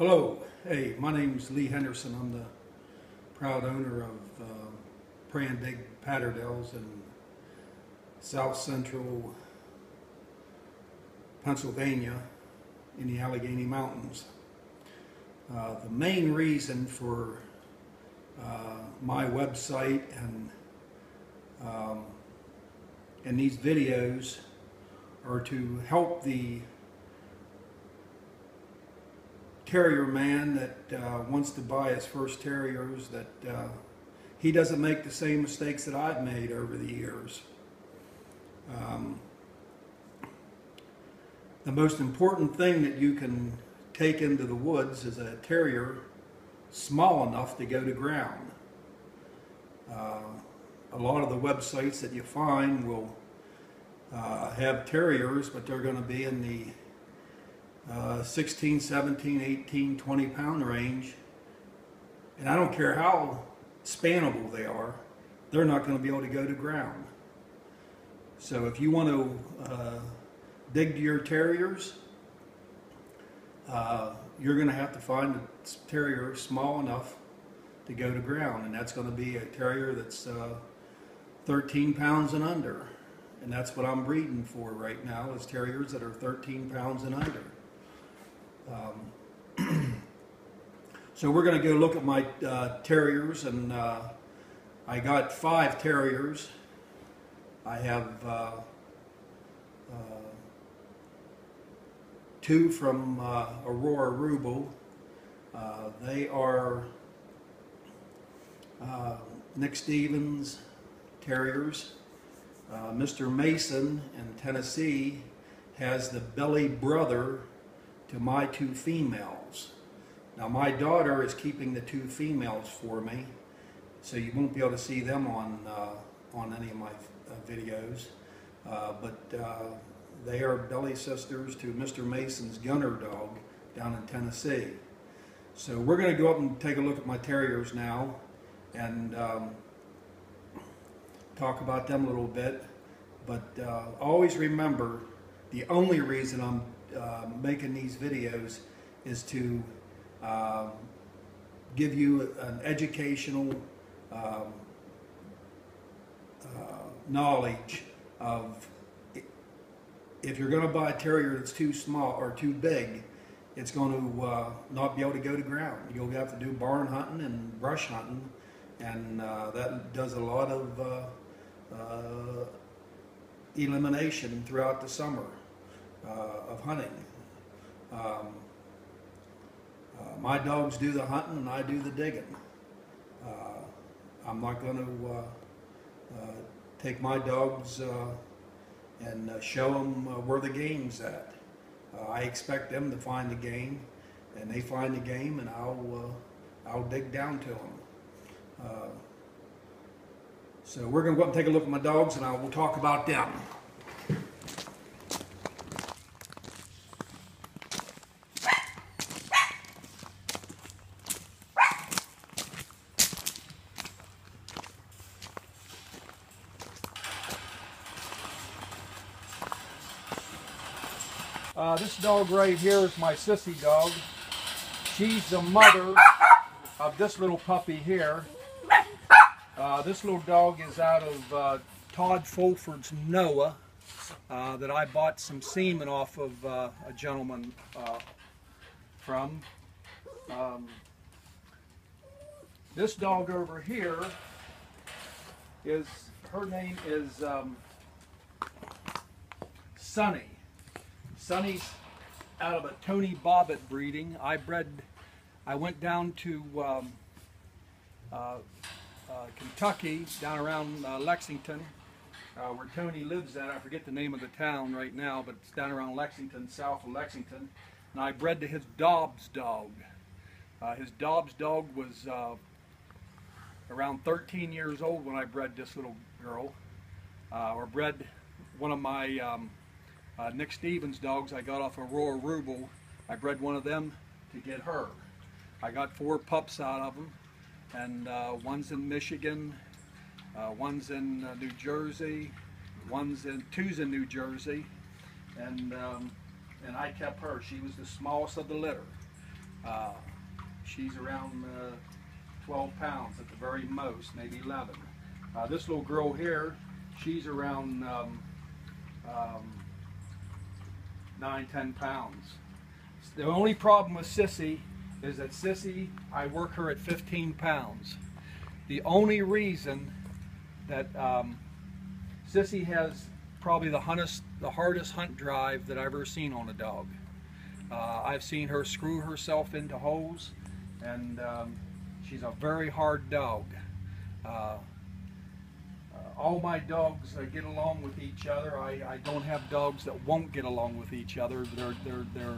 Hello, hey, my name's Lee Henderson. I'm the proud owner of Pray and Dig Patterdales in South Central Pennsylvania in the Allegheny Mountains. The main reason for my website and these videos are to help the terrier man that wants to buy his first terriers, that he doesn't make the same mistakes that I've made over the years. The most important thing that you can take into the woods is a terrier small enough to go to ground. A lot of the websites that you find will have terriers, but they're going to be in the 16, 17, 18, 20 pound range, and I don't care how spannable they are, they're not going to be able to go to ground. So if you want to dig to your terriers, you're going to have to find a terrier small enough to go to ground, and that's going to be a terrier that's 13 pounds and under, and that's what I'm breeding for right now, is terriers that are 13 pounds and under. So we're going to go look at my terriers, and I got 5 terriers. I have 2 from Aurora Rubel. They are Nick Stevens terriers. Mr. Mason in Tennessee has the belly brother to my 2 females. Now my daughter is keeping the 2 females for me, so you won't be able to see them on any of my videos, but they are belly sisters to Mr. Mason's Gunner dog down in Tennessee. So we're going to go up and take a look at my terriers now and talk about them a little bit, but always remember, the only reason I'm making these videos is to give you an educational knowledge of, if you're going to buy a terrier that's too small or too big, it's going to not be able to go to ground. You'll have to do barn hunting and brush hunting, and that does a lot of elimination throughout the summer of hunting. My dogs do the hunting and I do the digging. I'm not going to take my dogs and show them where the game's at. I expect them to find the game, and they find the game, and I'll dig down to them. So we're going to go up and take a look at my dogs, and we'll talk about them. This dog right here is my sissy dog. She's the mother of this little puppy here. This little dog is out of Todd Fulford's Noah that I bought some semen off of a gentleman from. This dog over here is, her name is Sunny. Sunny's out of a Tony Bobbitt breeding. I went down to Kentucky, down around Lexington, where Tony lives at. I forget the name of the town right now, but it's down around Lexington, south of Lexington. And I bred to his Dobbs dog. His Dobbs dog was around 13 years old when I bred this little girl, or bred one of my Nick Stevens dogs I got off Aurora Rubel. I bred one of them to get her. I got 4 pups out of them, and one's in Michigan, one's in New Jersey, two's in New Jersey, and I kept her. She was the smallest of the litter. She's around 12 pounds at the very most, maybe 11. This little girl here, she's around 9–10 pounds. The only problem with Sissy is that Sissy, I work her at 15 pounds. The only reason that Sissy has probably the hardest hunt drive that I've ever seen on a dog. I've seen her screw herself into holes, and she's a very hard dog. All my dogs get along with each other. I don't have dogs that won't get along with each other. They're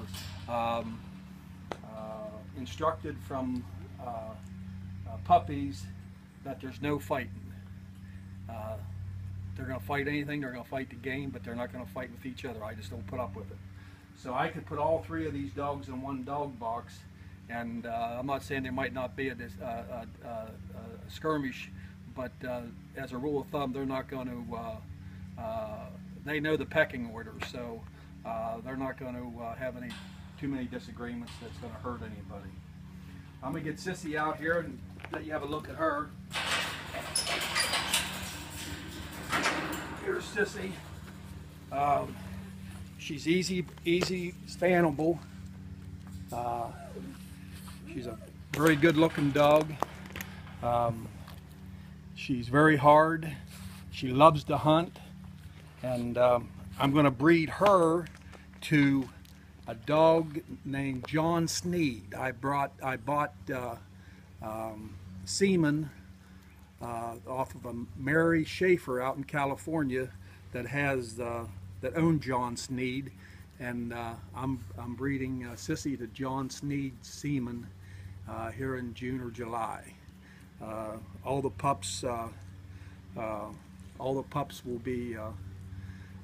instructed from puppies that there's no fighting. They're going to fight anything, they're going to fight the game, but they're not going to fight with each other. I just don't put up with it. So I could put all three of these dogs in one dog box, and I'm not saying there might not be a skirmish, but as a rule of thumb, they're not going to, they know the pecking order, so they're not going to have too many disagreements that's going to hurt anybody. I'm going to get Sissy out here and let you have a look at her. Here's Sissy. She's easy spannable. She's a very good looking dog. She's very hard. She loves to hunt, and I'm going to breed her to a dog named John Sneed. I bought semen off of a Mary Schaefer out in California that owned John Sneed, and I'm breeding Sissy to John Sneed semen here in June or July. All the pups will be.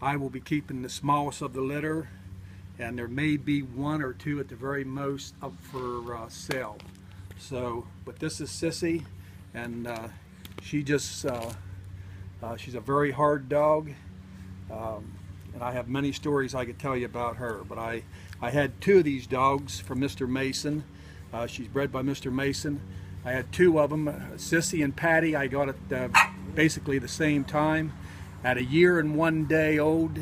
I will be keeping the smallest of the litter, and there may be one or two at the very most up for sale. So, but this is Sissy, and she's a very hard dog, and I have many stories I could tell you about her. But I had two of these dogs from Mr. Mason. She's bred by Mr. Mason. I had two of them, Sissy and Patty. I got at basically the same time. At a year and 1 day old,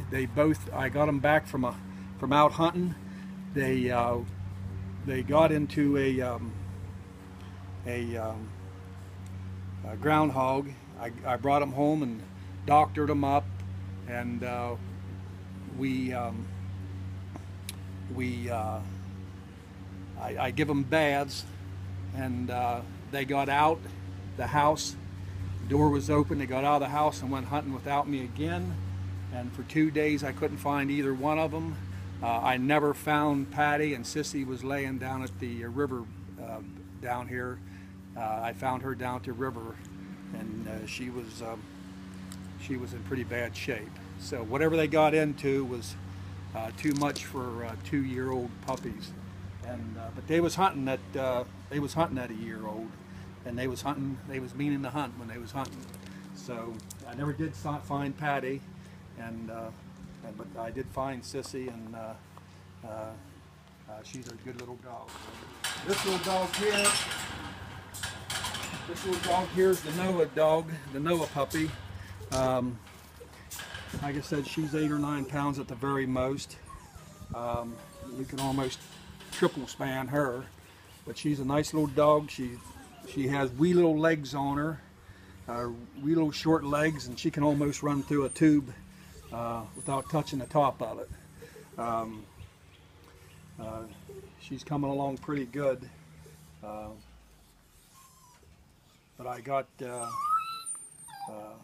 I got them back from out hunting. They got into a groundhog. I brought them home and doctored them up, and I give them baths, and they got out the house. The door was open. They got out of the house and went hunting without me again, and for 2 days I couldn't find either one of them. I never found Patty, and Sissy was laying down at the river down here. I found her down at the river, and she was in pretty bad shape. So whatever they got into was too much for 2-year-old puppies. And but they was hunting at a year old, and they was meaning to hunt when they was hunting. So I never did find Patty, but I did find Sissy, and she's a good little dog. This little dog here is the Noah dog, the Noah puppy. Like I said, she's 8 or 9 pounds at the very most. We can almost triple span her, but she's a nice little dog. She has wee little legs on her, wee little short legs, and she can almost run through a tube without touching the top of it. She's coming along pretty good, but I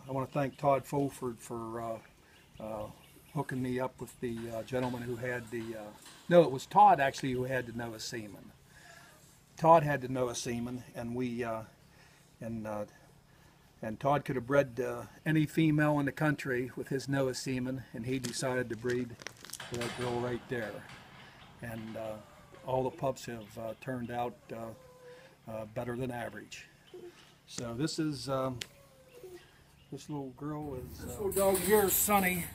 want to thank Todd Fulford for hooking me up with the gentleman who had no, it was Todd actually who had the Noah semen. Todd had the Noah semen, and and Todd could have bred any female in the country with his Noah semen, and he decided to breed for that girl right there. And all the pups have turned out better than average. So this is this little girl is this little dog here is Sonny.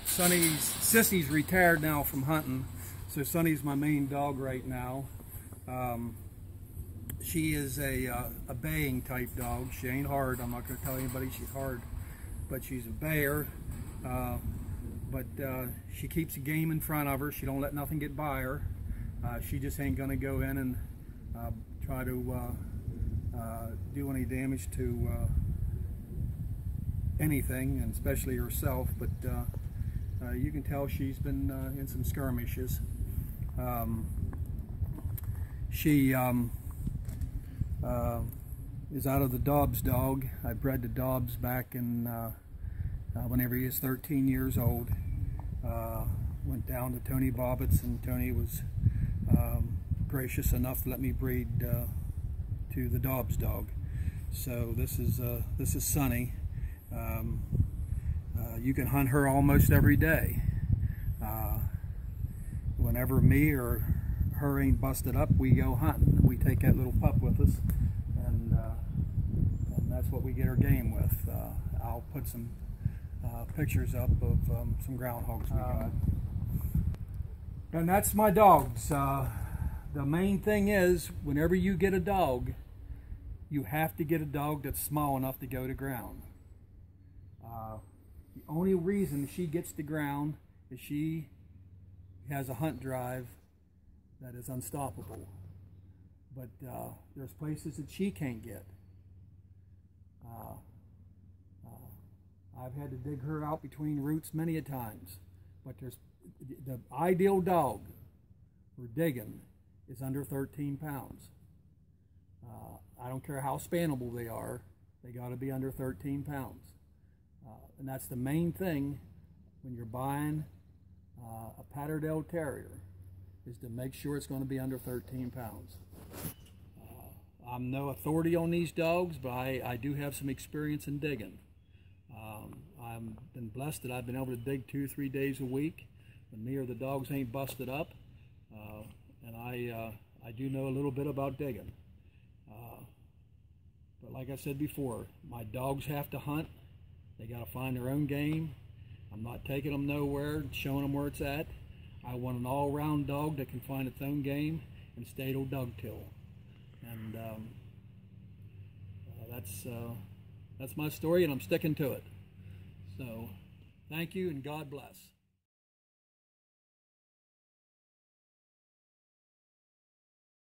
Sissy's retired now from hunting, So Sunny's my main dog right now. She is a baying type dog. She ain't hard. I'm not going to tell anybody she's hard, but she's a bayer. But she keeps the game in front of her. She don't let nothing get by her. She just ain't going to go in and try to do any damage to anything, and especially herself. But you can tell she's been in some skirmishes. She is out of the Dobbs dog. I bred the Dobbs back in whenever he was 13 years old. Went down to Tony Bobbitt's, and Tony was gracious enough to let me breed to the Dobbs dog. So this is Sunny. You can hunt her almost every day. Whenever me or her ain't busted up, we go hunting. We take that little pup with us, and that's what we get our game with. I'll put some pictures up of some groundhogs we got. And that's my dogs. The main thing is, whenever you get a dog, you have to get a dog that's small enough to go to ground. The only reason she gets to ground is she has a hunt drive that is unstoppable. But there's places that she can't get. I've had to dig her out between roots many a times. But there's the ideal dog for digging is under 13 pounds. I don't care how spannable they are, they got to be under 13 pounds. And that's the main thing when you're buying a Patterdale Terrier, is to make sure it's going to be under 13 pounds. I'm no authority on these dogs, but I do have some experience in digging. I've been blessed that I've been able to dig 2 or 3 days a week when me or the dogs ain't busted up. And I do know a little bit about digging. But like I said before, my dogs have to hunt. They got to find their own game. I'm not taking them nowhere, showing them where it's at. I want an all-round dog that can find its own game and stay to dogtail. And that's my story, and I'm sticking to it. So thank you, and God bless.